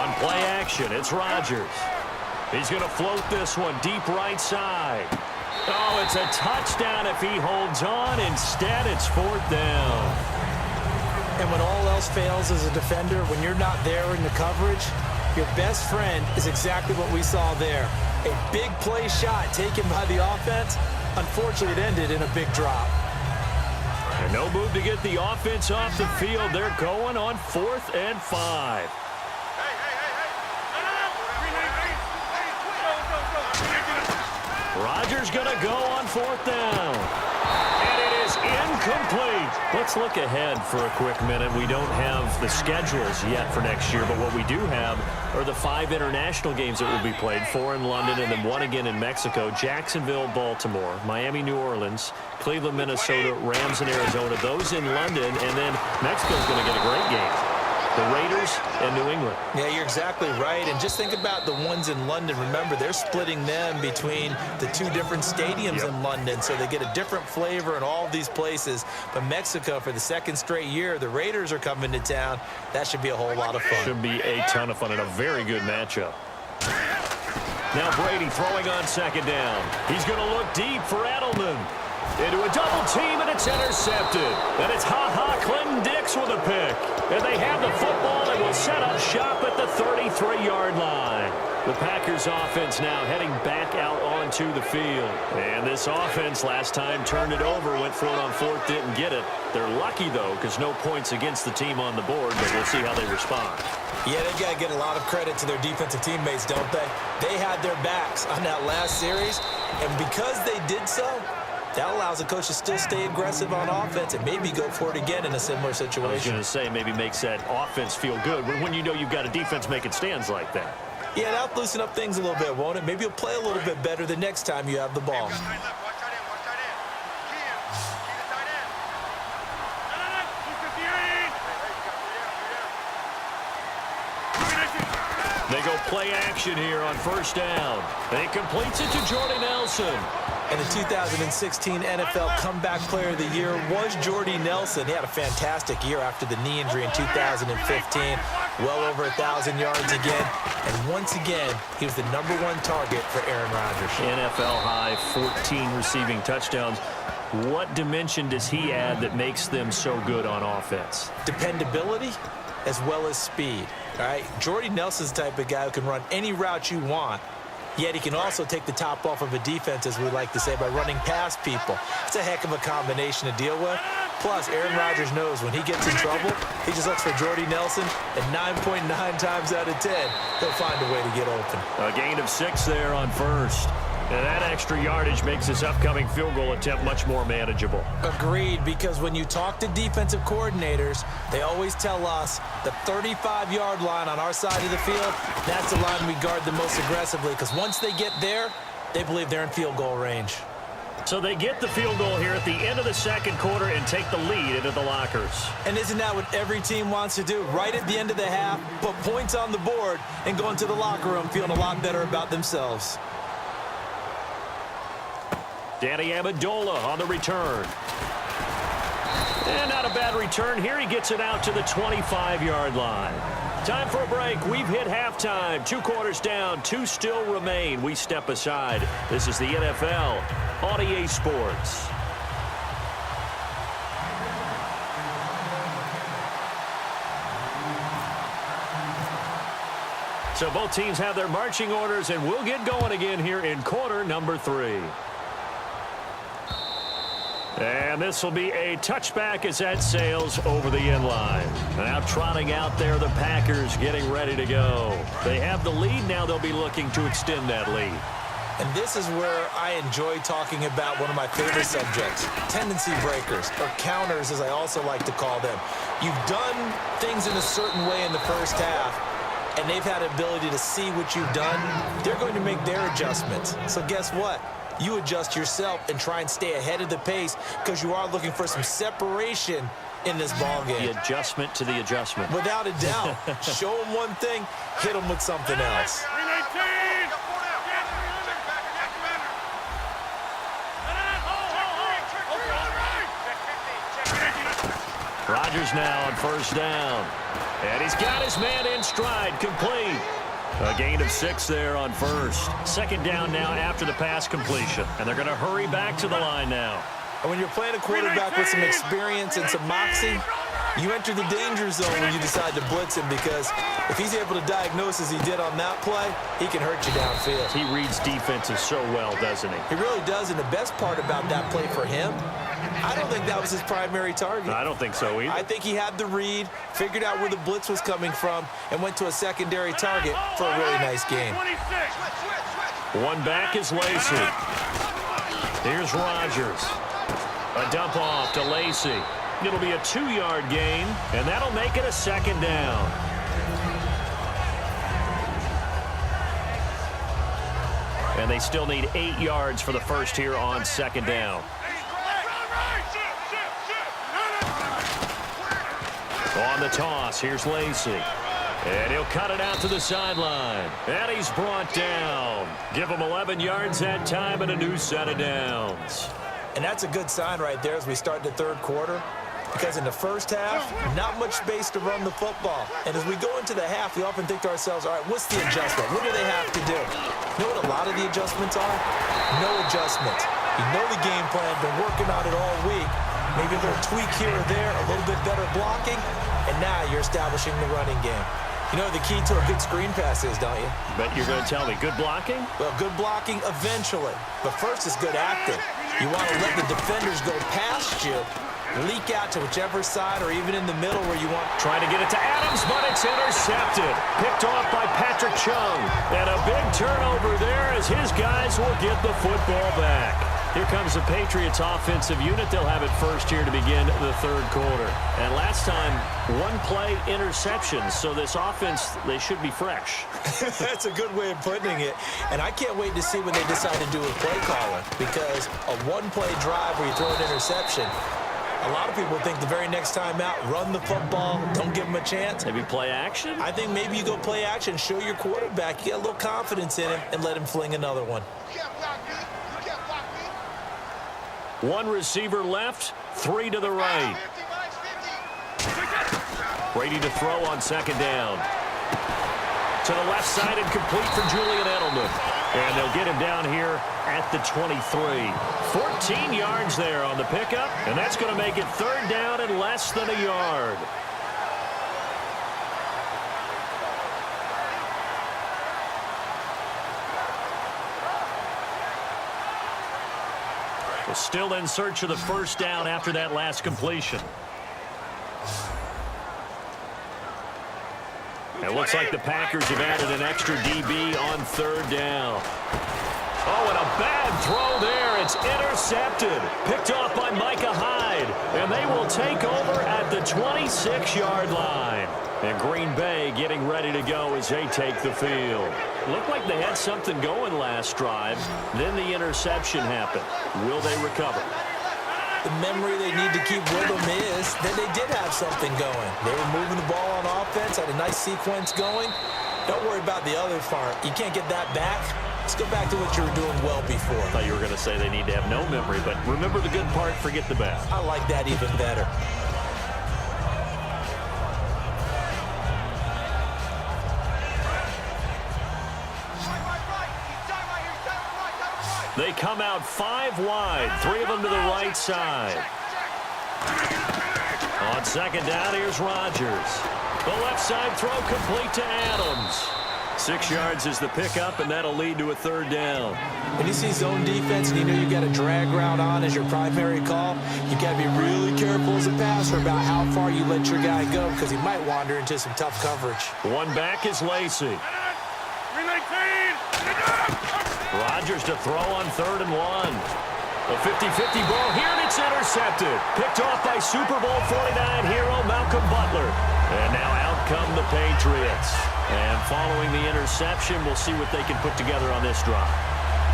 On play action, it's Rodgers. He's going to float this one deep right side. Oh, it's a touchdown if he holds on. Instead, it's 4th down. And when all else fails as a defender, when you're not there in the coverage, your best friend is exactly what we saw there. A big play shot taken by the offense. Unfortunately, it ended in a big drop. And no move to get the offense off the field. They're going on 4th and 5. Rodgers going to go on 4th down. And it is incomplete. Let's look ahead for a quick minute. We don't have the schedules yet for next year, but what we do have are the 5 international games that will be played, 4 in London and then 1 again in Mexico, Jacksonville, Baltimore, Miami, New Orleans, Cleveland, Minnesota, Rams, and Arizona. Those in London, and then Mexico's going to get a great game. The Raiders and New England. Yeah, you're exactly right. And just think about the ones in London. Remember, they're splitting them between the 2 different stadiums in London, so they get a different flavor in all of these places. But Mexico, for the 2nd straight year, the Raiders are coming to town. That should be a whole lot of fun. Should be a ton of fun and a very good matchup. Now Brady throwing on 2nd down. He's going to look deep for Edelman. Into a double team, and it's intercepted. And it's Clinton Dix with a pick. And they have the football and will set up shop at the 33-yard line. The Packers offense now heading back out onto the field. And this offense last time turned it over, went for it on 4th, didn't get it. They're lucky, though, because no points against the team on the board, but we'll see how they respond. Yeah, they've got to get a lot of credit to their defensive teammates, don't they? They had their backs on that last series, and because they did so, that allows the coach to still stay aggressive on offense and maybe go for it again in a similar situation. I was going to say, maybe makes that offense feel good when you know you've got a defense making stands like that. Yeah, that'll loosen up things a little bit, won't it? Maybe you'll play a little bit better the next time you have the ball. They go play action here on 1st down. They completes it to Jordy Nelson. And the 2016 NFL Comeback Player of the Year was Jordy Nelson. He had a fantastic year after the knee injury in 2015. Well over 1,000 yards again. And once again, he was the #1 target for Aaron Rodgers. NFL high 14 receiving touchdowns. What dimension does he add that makes them so good on offense? Dependability as well as speed. All right, Jordy Nelson's the type of guy who can run any route you want, yet he can also take the top off of a defense, as we like to say, by running past people. It's a heck of a combination to deal with. Plus, Aaron Rodgers knows when he gets in trouble, he just looks for Jordy Nelson, and 9.9 times out of 10, he'll find a way to get open. A gain of 6 there on 1st. And that extra yardage makes this upcoming field goal attempt much more manageable. Agreed, because when you talk to defensive coordinators, they always tell us the 35-yard line on our side of the field, that's the line we guard the most aggressively, because once they get there, they believe they're in field goal range. So they get the field goal here at the end of the 2nd quarter and take the lead into the lockers. And isn't that what every team wants to do? Right at the end of the half, put points on the board and go into the locker room feeling a lot better about themselves. Danny Amendola on the return. And not a bad return here. He gets it out to the 25-yard line. Time for a break. We've hit halftime. 2 quarters down. 2 still remain. We step aside. This is the NFL on EA Sports. So both teams have their marching orders, and we'll get going again here in quarter number 3. And this will be a touchback as that sails over the end line. Now trotting out there, the Packers getting ready to go. They have the lead. Now they'll be looking to extend that lead. And this is where I enjoy talking about one of my favorite subjects, tendency breakers, or counters as I also like to call them. You've done things in a certain way in the first half, and they've had ability to see what you've done. They're going to make their adjustments. So guess what? You adjust yourself and try and stay ahead of the pace because you are looking for some separation in this ball game. The adjustment to the adjustment. Without a doubt. Show them one thing, hit them with something else. Rodgers now on first down. And he's got his man in stride, complete. A gain of 6 there on first. Second down now after the pass completion. And they're going to hurry back to the line now. And when you're playing a quarterback with some experience and some moxie, you enter the danger zone when you decide to blitz him, because if he's able to diagnose as he did on that play, he can hurt you downfield. He reads defenses so well, doesn't he? He really does, and the best part about that play for him, I don't think that was his primary target. I don't think so either. I think he had the read, figured out where the blitz was coming from, and went to a secondary target for a really nice game. One back is Lacey. Here's Rodgers. A dump off to Lacey. It'll be a 2-yard gain, and that'll make it a second down. And they still need 8 yards for the first here on second down. On the toss, here's Lacey. And he'll cut it out to the sideline. And he's brought down. Give him 11 yards that time and a new set of downs. And that's a good sign right there as we start the third quarter, because in the first half, not much space to run the football. And as we go into the half, we often think to ourselves, all right, what's the adjustment? What do they have to do? You know what a lot of the adjustments are? No adjustment. You know the game plan, been working on it all week. Maybe a little tweak here or there, a little bit better blocking, and now you're establishing the running game. You know what the key to a good screen pass is, don't you? But you're going to tell me, good blocking? Well, good blocking eventually. But first is good acting. You want to let the defenders go past you, leak out to whichever side or even in the middle where you want. Trying to get it to Adams, but it's intercepted. Picked off by Patrick Chung. And a big turnover there as his guys will get the football back. Here comes the Patriots offensive unit. They'll have it first here to begin the third quarter. And last time, one play interception. So this offense, they should be fresh. That's a good way of putting it. And I can't wait to see when they decide to do a play caller, because a one-play drive where you throw an interception, a lot of people think the very next time out, run the football, don't give them a chance. Maybe play action? I think maybe you go play action, show your quarterback, you get a little confidence in him, and let him fling another one. One receiver left, 3 to the right. Brady to throw on second down. To the left side and complete for Julian Edelman. And they'll get him down here at the 23. 14 yards there on the pickup, and that's going to make it third down and less than a yard. Still in search of the first down after that last completion. It looks like the Packers have added an extra DB on third down. Oh, and a bad throw there. It's intercepted. Picked off by Micah Hyde. And they will take over at the 26-yard line. And Green Bay getting ready to go as they take the field. Looked like they had something going last drive. Then the interception happened. Will they recover? The memory they need to keep with them is that they did have something going. They were moving the ball on offense, had a nice sequence going. Don't worry about the other part. You can't get that back. Let's go back to what you were doing well before. I thought you were going to say they need to have no memory, but remember the good part, forget the bad. I like that even better. They come out 5 wide, 3 of them to the right side. On second down, here's Rodgers. The left side throw complete to Adams. 6 yards is the pickup, and that'll lead to a third down. When you see zone defense and you know you've got a drag route on as your primary call, you've got to be really careful as a passer about how far you let your guy go, because he might wander into some tough coverage. One back is Lacey. Rodgers to throw on 3rd and 1. A 50-50 ball here, and it's intercepted. Picked off by Super Bowl 49 hero Malcolm Butler. And now out come the Patriots. And following the interception, we'll see what they can put together on this drive.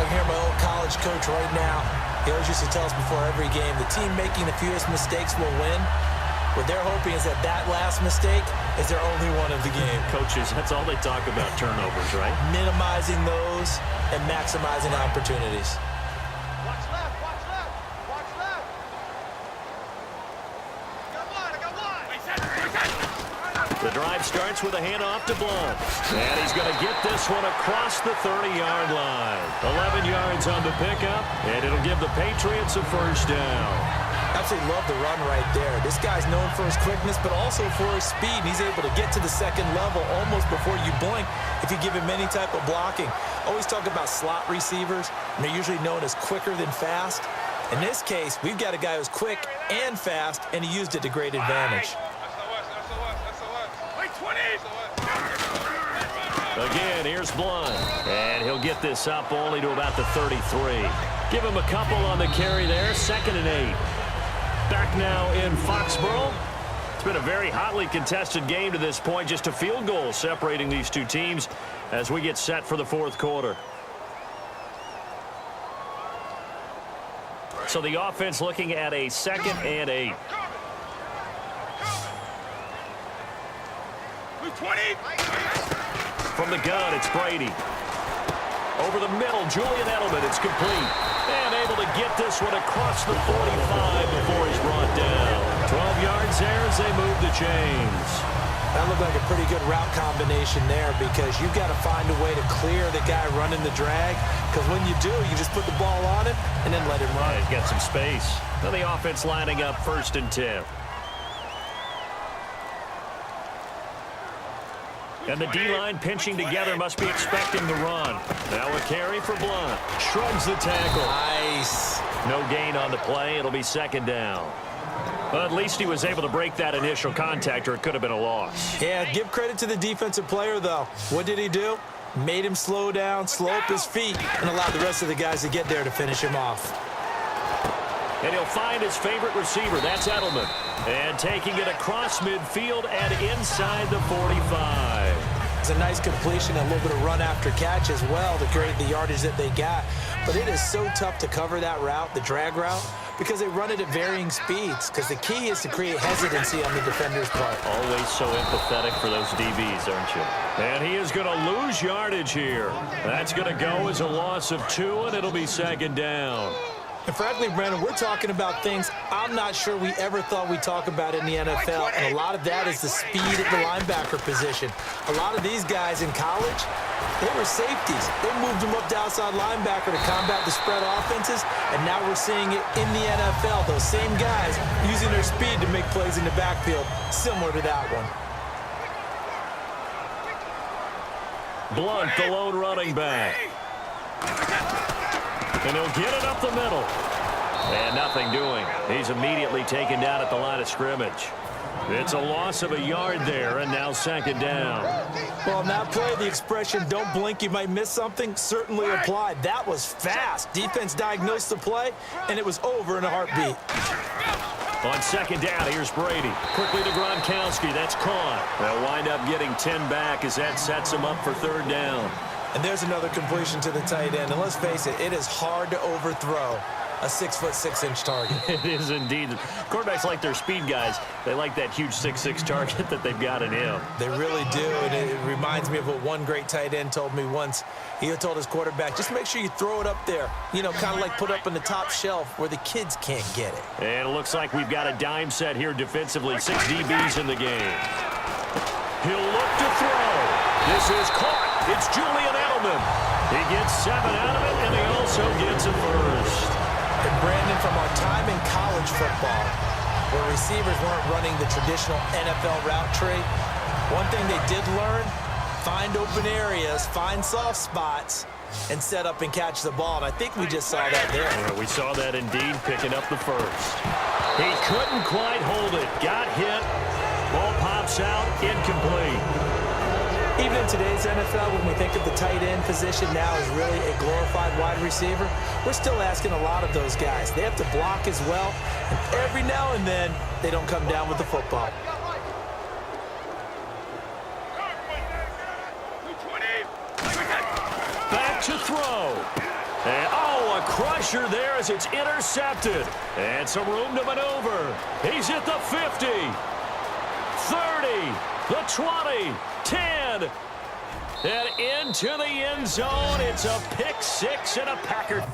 I can hear my old college coach right now. He always used to tell us before every game, the team making the fewest mistakes will win. What they're hoping is that that last mistake is their only one of the game. Coaches, that's all they talk about, turnovers, right? Minimizing those and maximizing opportunities. Watch left, watch left, watch left. I got one, I got one. The drive starts with a handoff to Blunt. And he's going to get this one across the 30-yard line. 11 yards on the pickup, and it'll give the Patriots a first down. Absolutely love the run right there. This guy's known for his quickness, but also for his speed. He's able to get to the second level almost before you blink if you give him any type of blocking. Always talk about slot receivers, and they're usually known as quicker than fast. In this case, we've got a guy who's quick and fast, and he used it to great advantage. Again, here's Blunt. And he'll get this up only to about the 33. Give him a couple on the carry there. 2nd and 8. Back now in Foxborough. It's been a very hotly contested game to this point. Just a field goal separating these two teams as we get set for the fourth quarter. So the offense looking at a 2nd and 8. 20. From the gun, it's Brady. Over the middle, Julian Edelman. It's complete. And able to get this one across the 45 before he's brought down. 12 yards there as they move the chains. That looked like a pretty good route combination there because you've got to find a way to clear the guy running the drag, because when you do, you just put the ball on him and then let him run. He's got some space. Now the offense lining up 1st and 10. And the D-line pinching together, must be expecting the run. Now a carry for Blunt. Shrugs the tackle. Nice. No gain on the play. It'll be 2nd down. But at least he was able to break that initial contact, or it could have been a loss. Yeah, give credit to the defensive player, though. What did he do? Made him slow down, slow up his feet, and allowed the rest of the guys to get there to finish him off. And he'll find his favorite receiver. That's Edelman. And taking it across midfield and inside the 45. It's a nice completion, a little bit of run after catch as well to create the yardage that they got. But it is so tough to cover that route, the drag route, because they run it at varying speeds. Because the key is to create hesitancy on the defender's part. Always so empathetic for those DBs, aren't you? And he is going to lose yardage here. That's going to go as a loss of 2, and it'll be 2nd down. And frankly, Brandon, we're talking about things I'm not sure we ever thought we'd talk about in the NFL, and a lot of that is the speed at the linebacker position. A lot of these guys in college, they were safeties. They moved them up to outside linebacker to combat the spread offenses, and now we're seeing it in the NFL. Those same guys using their speed to make plays in the backfield, similar to that one. Blunt, the lone running back. And he'll get it up the middle. And nothing doing. He's immediately taken down at the line of scrimmage. It's a loss of a yard there, and now 2nd down. Well, on that play, the expression, don't blink, you might miss something, certainly applied. That was fast. Defense diagnosed the play, and it was over in a heartbeat. On 2nd down, here's Brady. Quickly to Gronkowski. That's caught. They'll wind up getting 10 back as that sets him up for 3rd down. And there's another completion to the tight end. And let's face it, it is hard to overthrow a 6'6" target. It is indeed. Quarterbacks like their speed guys. They like that huge 6'6" target that they've got in him. They really do, and it reminds me of what one great tight end told me once. He told his quarterback, just make sure you throw it up there, you know, kind of like put up on the top shelf where the kids can't get it. And it looks like we've got a dime set here defensively. 6 DBs in the game. He'll look to throw. This is caught. It's Julian Edelman. He gets 7 out of it, and he also gets a first. And Brandon, from our time in college football, where receivers weren't running the traditional NFL route tree, one thing they did learn, find open areas, find soft spots, and set up and catch the ball. And I think we just saw that there. Yeah, we saw that indeed, picking up the first. He couldn't quite hold it. Got hit. Ball pops out, incomplete. Even in today's NFL, when we think of the tight end position now as really a glorified wide receiver, we're still asking a lot of those guys. They have to block as well, and every now and then, they don't come down with the football. Back to throw. And, oh, a crusher there as it's intercepted. And some room to maneuver. He's at the 50, 30, the 20, 10, and into the end zone. It's a pick 6 and a Packer.